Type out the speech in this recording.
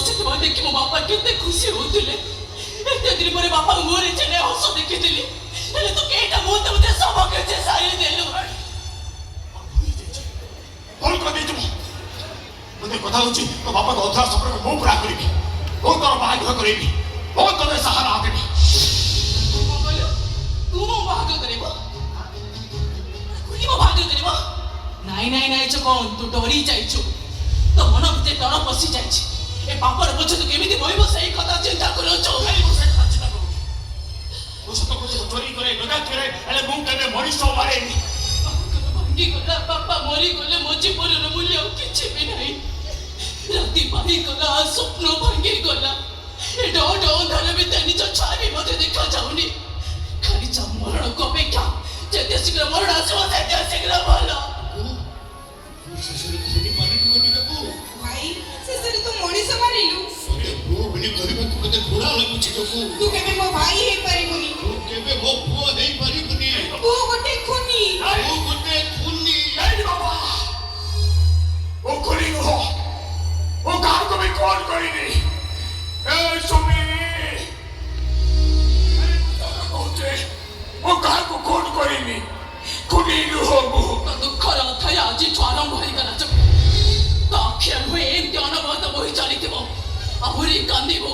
ସେତେବେଳେ ଦେଖି ମୋ ବାପା କେତେ ଖୁସି ହଉଥିଲେ। ଏତେ ଦିନ ପରେ ବାପା ମୁହଁରେ ଛେନେ ହସ ଦେଖିଥିଲି। ହେଲେ ତୁ କେଇଟା ମୁହୂର୍ତ୍ତ ମତେ ସବୁ କିଛି ସାରି ଦେଲୁ। କଣ କରିଦେଇଛୁ ମତେ କଥା ହଉଛି ତୋ ବାପାଙ୍କ ଅଧା ସମ୍ପର୍କ ମୁଁ ପୁରା କରିବି। ମୁଁ ତୋର ବାହାଘର କରେଇବି। ମୁଁ ତୋର ସାହାରା ଦେବି। କଣ କହିଲୁ? ତୁ ମୋ ବାହାଘର କରିବ? ମୋ ବାହାଘର କରିବ? ନାଇଁ ନାଇଁ ନାଇଁ କଣ ତୁ ଡରି ଯାଇଛୁ। ତୋ ମନ ଭିତରେ ଡର ପଶି ଯାଇଛି। ଏ ପାପର ବୋଝ ତୁ କେମିତି ବହିବ ସେଇ କଥା ଚିନ୍ତା କରୁଛୁ। ମୁଁ ସତ କହୁଛି ଚୋରି କରେ ଡକାୟତ କରେ ହେଲେ ମୁଁ କେବେ ମଣିଷ ମାରେନି। ଭାଙ୍ଗିଗଲା ବାପା ମରିଗଲେ ମୋ ଜୀବନର ମୂଲ୍ୟ ଆଉ କିଛି ବି ନାହିଁ। ରାତି ପାହିଗଲା ସ୍ୱପ୍ନ ଭାଙ୍ଗିଗଲା। ଏ ଡ ଅନ୍ଧାର ଭିତରେ ନିଜ ଛାୟା ବି ମୋତେ ଦେଖାଯାଉନି। ଖାଲି ଯା ମରଣକୁ ଅପେକ୍ଷା। ଯେତେ ଶୀଘ୍ର ମରଣ ଆସିବ ସେତେ ଶୀଘ୍ର ଭଲ। ଭାଇ ଶେଷରେ ତୁ ମଣିଷ ମାରିଲୁ। ତୁ କେବେ ମୋ ଭାଇ ହେଇପାରିବୁନି। ତୁ ଗୋଟେ ଖୁନି। ମୁଁ ଖୁନି ନୁହଁ। ମୁଁ କାହାକୁ ବି କଲ୍ କରିନି। ମୁଁ କାହାକୁ କଲ୍ କରିନି। ଖୁନି ନୁହଁ ମୁଁ। ଦୁଃଖର ଅଧ୍ୟାୟ ଆଜିଠୁ ଆରମ୍ଭ ହୋଇଗଲା। ତ ଅକ୍ଷର ହୁଏ ଏମିତି ଅନବରତ ବହି ଚାଲିଥିବ। ଆହୁରି କାନ୍ଦିବୁ।